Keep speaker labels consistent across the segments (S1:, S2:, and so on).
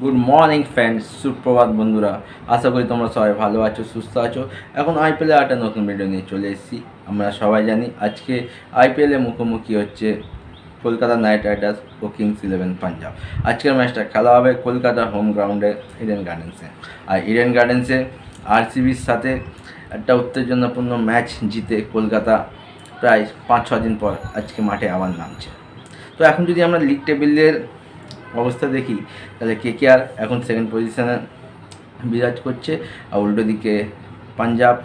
S1: Good morning friends, সুপ্রভাত বন্ধুরা। আশা করি তোমরা সবাই ভালো আছো, সুস্থ আছো। এখন আইপিএলে একটা নতুন ভিডিও নিয়ে চলে এসেছি। আমরা সবাই জানি আজকে আইপিএলে মুখোমুখি হচ্ছে কলকাতা নাইট রাইডার্স ও কিংস 11 পাঞ্জাব। আজকের ম্যাচটা খেলা হবে কলকাতার হোম গ্রাউন্ডে ইডেন গার্ডেন্সে। আর ইডেন গার্ডেন্সে আরসিবির সাথে একটা উত্তেজনাপূর্ণ ম্যাচ জিতে কলকাতা প্রায় 5-6 দিন পর আজকে মাঠে আবার নামছে। তো এখন যদি আমরা লিগ টেবিলের অবস্থা দেখি, তাহলে কেকেআর এখন সেকেন্ড পজিশনে বিরাজ করছে, আর উল্টো দিকে পাঞ্জাব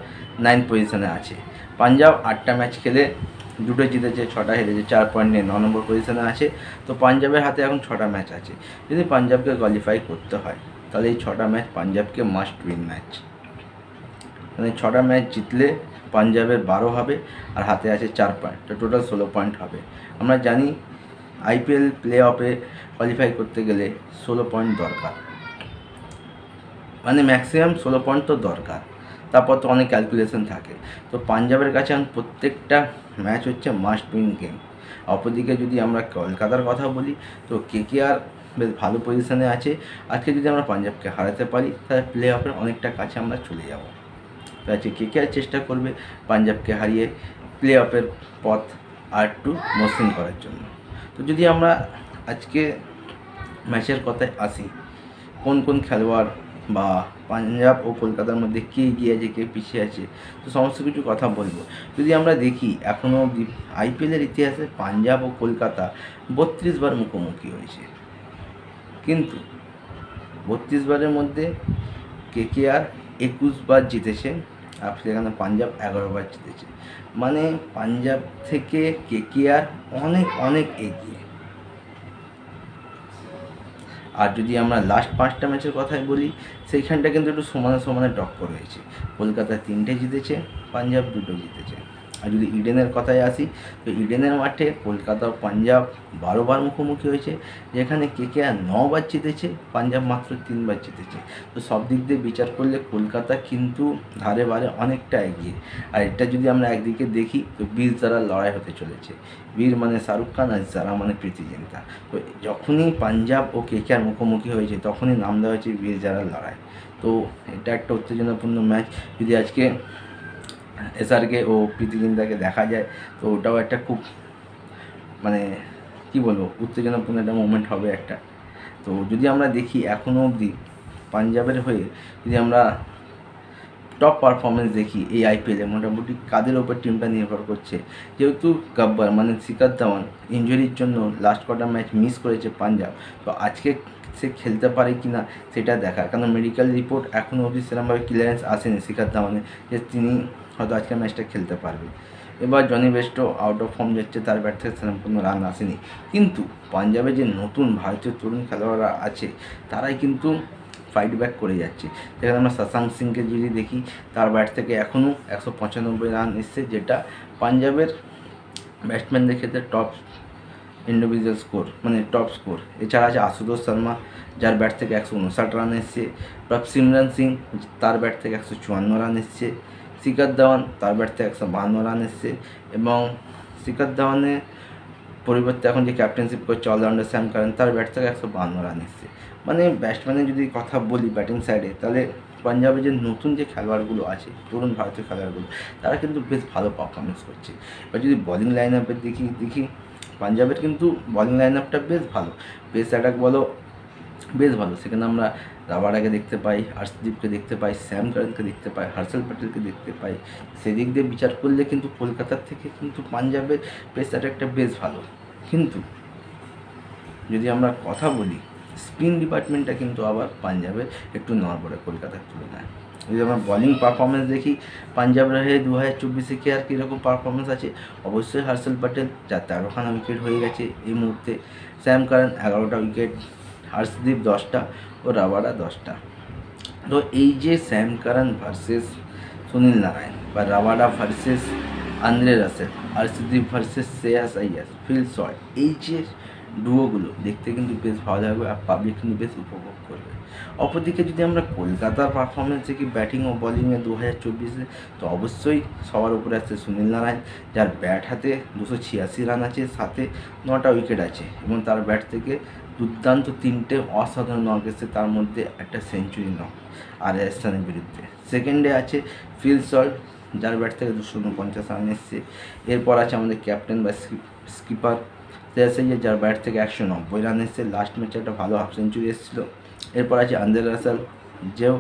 S1: 9 পজিশনে আছে। পাঞ্জাব 8টা ম্যাচ খেলে 2টো জিতেছে, 6টা হেরেছে, 4 পয়েন্ট নিয়ে 9 নম্বর পজিশনে আছে। তো পাঞ্জাবের হাতে এখন 6টা ম্যাচ আছে। যদি পাঞ্জাবকে কোয়ালিফাই করতে হয়, তাহলে এই 6টা ম্যাচ পাঞ্জাবকে মাস্ট উইন ম্যাচ। মানে 6টা ম্যাচ জিতলে পাঞ্জাবের 12 হবে, আর হাতে আছে 4 পয়েন্ট, তো টোটাল 16 পয়েন্ট হবে। আমরা জানি আইপিএল প্লে অফে কোয়ালিফাই করতে গেলে 16 পয়েন্ট দরকার, মানে ম্যাক্সিমাম 16 পয়েন্ট তো দরকার। তারপর তো অনেক ক্যালকুলেশন থাকে। তো পাঞ্জাবের কাছে এখন প্রত্যেকটা ম্যাচ হচ্ছে মাস্ট উইন গেম। অপরদিকে যদি আমরা কলকাতার কথা বলি, তো কেকেআর বেশ ভালো পজিশনে আছে। আজকে যদি আমরা পাঞ্জাবকে হারাতে পারি, তাহলে প্লে অফের অনেকটা কাছে আমরা চলে যাব। তো আজকে কেকেআর চেষ্টা করবে পাঞ্জাবকে হারিয়ে প্লে অফের পথ আর একটু মসৃণ করার জন্য। তো যদি আমরা আজকে ম্যাচের কথায় আসি, কোন কোন খেলোয়াড় বা পাঞ্জাব ও কলকাতার মধ্যে কে এগিয়ে আছে, কে পিছিয়ে আছে, তো সমস্ত কিছু কথা বলবো। যদি আমরা দেখি, এখনও অবধি আইপিএলের ইতিহাসে পাঞ্জাব ও কলকাতা 32 বার মুখোমুখি হয়েছে, কিন্তু 32 বারের মধ্যে কেকেআর 21 বার জিতেছে, আর সেখানে পাঞ্জাব 11 বার জিতেছে। মানে পাঞ্জাব থেকে কেকেআর অনেক অনেক এগিয়ে। আর যদি আমরা লাস্ট 5টা ম্যাচের কথাই বলি, সেইখানটা কিন্তু একটু সমানে সমানে টক্কর হয়েছে। কলকাতা 3টে জিতেছে, পাঞ্জাব 2টো জিতেছে। আর যদি ইডেনের কথায় আসি, তো ইডেনের মাঠে কলকাতা ও পাঞ্জাব 12 বার মুখোমুখি হয়েছে, যেখানে কেকেআর 9 বার জিতেছে, পাঞ্জাব মাত্র 3 বার জিতেছে। তো সব দিক দিয়ে বিচার করলে কলকাতা কিন্তু ধারে বারে অনেকটা এগিয়ে। আর এটা যদি আমরা একদিকে দেখি, তো বীর যারা লড়াই হতে চলেছে। বীর মানে শাহরুখ খান, আর যারা মানে প্রীতি জিন্টা। তো যখনই পাঞ্জাব ও কেকেআর মুখোমুখি হয়েছে, তখনই নাম দেওয়া হয়েছে বীর যারা লড়াই। তো এটা একটা উত্তেজনাপূর্ণ ম্যাচ। যদি আজকে এসআরকে ও প্রীতি জিন্টাকে দেখা যায়, তো ওটাও একটা খুব মানে কী বলবো, উত্তেজনাপূর্ণ একটা মোমেন্ট হবে একটা। তো যদি আমরা দেখি এখনও অবধি পাঞ্জাবের হয়ে যদি আমরা টপ পারফরমেন্স দেখি এই আইপিএলে, মোটামুটি কাদের ওপর টিমটা নির্ভর করছে। যেহেতু গাব্বার মানে শিখর ধাওয়ান ইনজুরির জন্য লাস্ট কটা ম্যাচ মিস করেছে পাঞ্জাব, তো আজকে সে খেলতে পারে কি না সেটা দেখা, কারণ মেডিকেল রিপোর্ট এখনও অবধি সেরকমভাবে ক্লিয়ারেন্স আসেনি শিখর ধাওয়ানের যে তিনি হয়তো আজকের ম্যাচটা খেলতে পারবে। এবার Johnny Bairstow out of form যাচ্ছে, তার ব্যাট থেকে সেরকম কোনো রান আসেনি। কিন্তু পাঞ্জাবে যে নতুন ভারতীয় তরুণ খেলোয়াড়রা আছে, তারাই কিন্তু ফাইট ব্যাক করে যাচ্ছে। যেখানে আমরা শশাঙ্ক সিংকে যদি দেখি, তার ব্যাট থেকে এখনও 195 রান এসছে, যেটা পাঞ্জাবের ব্যাটসম্যানদের ক্ষেত্রে টপ ইন্ডিভিজুয়াল স্কোর, মানে টপ স্কোর। এছাড়া আছে আশুতোষ শর্মা, যার ব্যাট থেকে 159 রান এসছে। সিমরন সিং, তার ব্যাট থেকে 154 রান এসছে। শিখর ধাওয়ান, তার ব্যাট থেকে 152 রান এসছে। এবং শিখর ধাওয়ানের পরিবর্তে এখন যে ক্যাপ্টেনশিপ করছে অলরাউন্ডার স্যাম কারান, তার ব্যাট থেকে 152 রান এসছে। মানে ব্যাটসম্যানের যদি কথা বলি ব্যাটিং সাইডে, তাহলে পাঞ্জাবের যে নতুন যে খেলোয়াড়গুলো আছে, তরুণ ভারতীয় খেলোয়াড়গুলো, তারা কিন্তু বেশ ভালো পারফরমেন্স করছে। এবার যদি বলিং লাইন আপের দেখি পাঞ্জাবের কিন্তু বলিং লাইন আপটা বেশ ভালো। পেস অ্যাটাক বলো বেশ ভালো। সেখানে আমরা রাবাডাকে দেখতে পাই, হর্ষদীপকে দেখতে পাই, স্যাম কারানকে দেখতে পাই, হর্ষল প্যাটেলকে দেখতে পাই। সেদিক দিয়ে বিচার করলে কিন্তু কলকাতার থেকে কিন্তু পাঞ্জাবের পেস অ্যাটাকটা বেশ ভালো। কিন্তু যদি আমরা কথা বলি, স্পিন ডিপার্টমেন্টটা কিন্তু আবার পাঞ্জাবের একটু নড়বড়ে কলকাতার তুলনায়। যদি আমরা বলিং পারফরমেন্স দেখি, পাঞ্জাবের হয়ে 2024-এ কি আর কীরকম পারফরমেন্স আছে, অবশ্যই হর্ষল প্যাটেল, যার 13খানা উইকেট হয়ে গেছে এই মুহূর্তে, স্যাম কারান 11টা উইকেট, হর্ষদীপ 10টা ও রাবাডা 10টা। তো এই যে Sam Curran versus Sunil Narine, বা Rabada versus Andre Russell, Harshdeep versus Shreyas Iyer, Phil Short, এই যে ডুয়োগুলো দেখতে কিন্তু বেশ ভালো লাগবে, আর পাবলিক কিন্তু বেশ উপভোগ করবে। অপরদিকে যদি আমরা কলকাতার পারফরমেন্স দেখি ব্যাটিং ও বলিংয়ে 2024-এ, তো অবশ্যই সবার উপরে আছে সুনীল নারায়ণ, যার ব্যাট হাতে 286 রান আছে, সাথে 9টা উইকেট আছে এবং তার ব্যাট থেকে দুর্দান্ত 3টে অসাধারণ নক এসেছে, তার মধ্যে একটা সেঞ্চুরি নক আর রাজস্থানের বিরুদ্ধে। সেকেন্ডে আছে ফিল সল্ট, যার ব্যাট থেকে 249 রান এসছে। এরপর আছে আমাদের ক্যাপ্টেন বা স্কিপার শ্রেয়াস আইয়ার, যার ব্যাট থেকে 190 রান এসছে, লাস্ট ম্যাচে একটা ভালো হাফ সেঞ্চুরি এসেছিলো। এরপর আছে আন্দ্রে রাসেল, যেও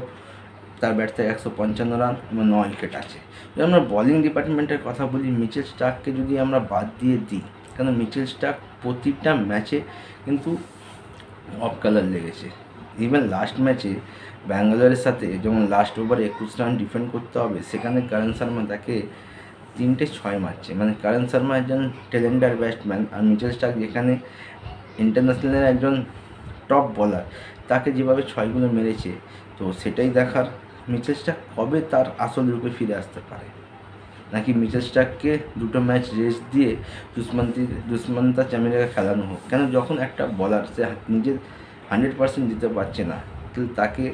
S1: তার ব্যাট থেকে 155 রান এবং 9 উইকেট আছে। যদি আমরা বলিং ডিপার্টমেন্টের কথা বলি, মিচেল স্টার্ককে যদি আমরা বাদ দিয়ে দিই, কারণ মিচেল স্টার্ক প্রতিটা ম্যাচে কিন্তু অফ কালার লেগেছে। ইভেন লাস্ট ম্যাচে ব্যাঙ্গালোরের সাথে যেমন লাস্ট ওভারে 21 রান ডিফেন্ড করতে হবে, সেখানে করণ শর্মা তাকে 3টে 6 মারছে। মানে করণ শর্মা একজন ট্যালেন্টেড ব্যাটসম্যান, আর মিচেল স্টার্ক যেখানে ইন্টারন্যাশনালের একজন টপ বলার, তাকে যেভাবে 6গুলো মেরেছে, তো সেটাই দেখার মিচেল স্টার্ক কবে তার আসল রূপে ফিরে আসতে পারে, নাকি মিচেল স্টার্ককে 2টো ম্যাচ রেস্ট দিয়ে দুষ্মন্তা চামিরাকে খেলানো হোক। কেন যখন একটা বলার সে নিজের 100% দিতে পারছে না, তাহলে তাকে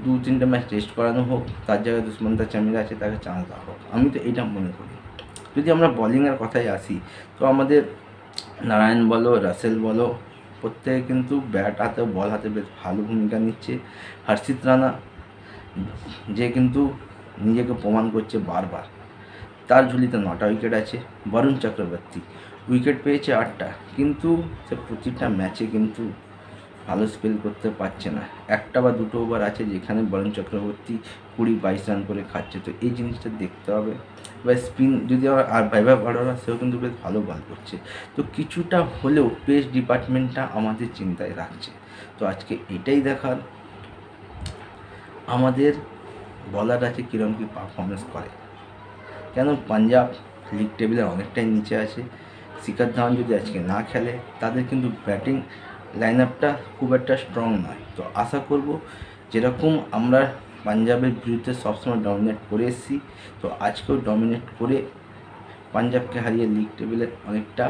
S1: 2-3টে ম্যাচ রেস্ট করানো হোক, তার জায়গায় দুষ্মন্তা চামিরা আছে, তাকে চান্স দেওয়া হোক। আমি তো এইটা মনে করি। যদি আমরা বলিংয়ের কথায় আসি, তো আমাদের নারায়ণ বলো, রাসেল বলো, প্রত্যেকে কিন্তু ব্যাট হাতে বল হাতে বেশ ভালো ভূমিকা নিচ্ছে। হর্ষিত রানা, যে কিন্তু নিজেকে প্রমাণ করছে বারবার, তার ঝুলিতে 9টা উইকেট আছে। বরুণ চক্রবর্তী উইকেট পেয়েছে 8টা, কিন্তু সে প্রতিটা ম্যাচে কিন্তু ভালো স্পেল করতে পারছে না। 1টা বা 2টো ওভার আছে যেখানে বরুণ চক্রবর্তী 20-22 রান করে খাচ্ছে, তো এই জিনিসটা দেখতে হবে। বা স্পিন যদি আর বৈভব অরোরা, সেও কিন্তু বেশ ভালো বল করছে, তো কিছুটা হলেও পেস ডিপার্টমেন্টটা আমাদের চিন্তায় রাখছে। তো আজকে এটাই দেখার আমাদের বলার আছে কীরকম কী পারফরমেন্স করে। কেন পাঞ্জাব লিগ টেবিলের অনেকটাই নিচে আছে। শিখর ধাওয়ান যদি আজকে না খেলে, তাদের কিন্তু ব্যাটিং লাইন আপটা খুব একটা স্ট্রং নয়। তো আশা করব যেরকম আমরা পাঞ্জাবের বিরুদ্ধে সবসময় ডমিনেট করে এসেছি, তো আজকেও ডমিনেট করে পাঞ্জাবকে হারিয়ে লিগ টেবিলে অনেকটা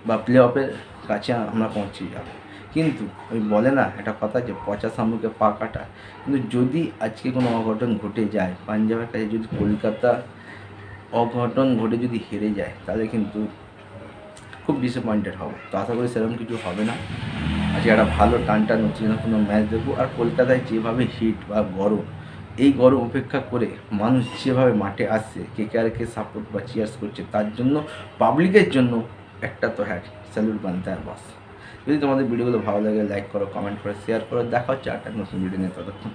S1: বা প্লে অফের কাছে আমরা পৌঁছে যাব। কিন্তু ওই বলে না একটা কথা, যে পচা শামুকে পা কাটা, কিন্তু যদি আজকে কোনো অঘটন ঘটে যায়, পাঞ্জাবের কাছে যদি কলকাতা অঘটন ঘটে যদি হেরে যায়, তাহলে কিন্তু খুব ডিসঅ্যাপয়েন্টেড হব। তো আশা করি সেরকম কিছু হবে না। আজকে একটা ভালো টানটা নতুন কোনো ম্যাচ দেখবো। আর কলকাতায় যেভাবে হিট বা গরম, এই গরম উপেক্ষা করে মানুষ যেভাবে মাঠে আসছে, কেকেআরকে সাপোর্ট বা চিয়ার্স করছে, তার জন্য পাবলিকের জন্য একটা তো হ্যাট স্যালুট বানতে হয় বস। যদি তোমাদের ভিডিওগুলো ভালো লাগে, লাইক করো, কমেন্ট করো, শেয়ার করো। দেখা হচ্ছে একটা নতুন ভিডিও নিয়ে, ততক্ষণ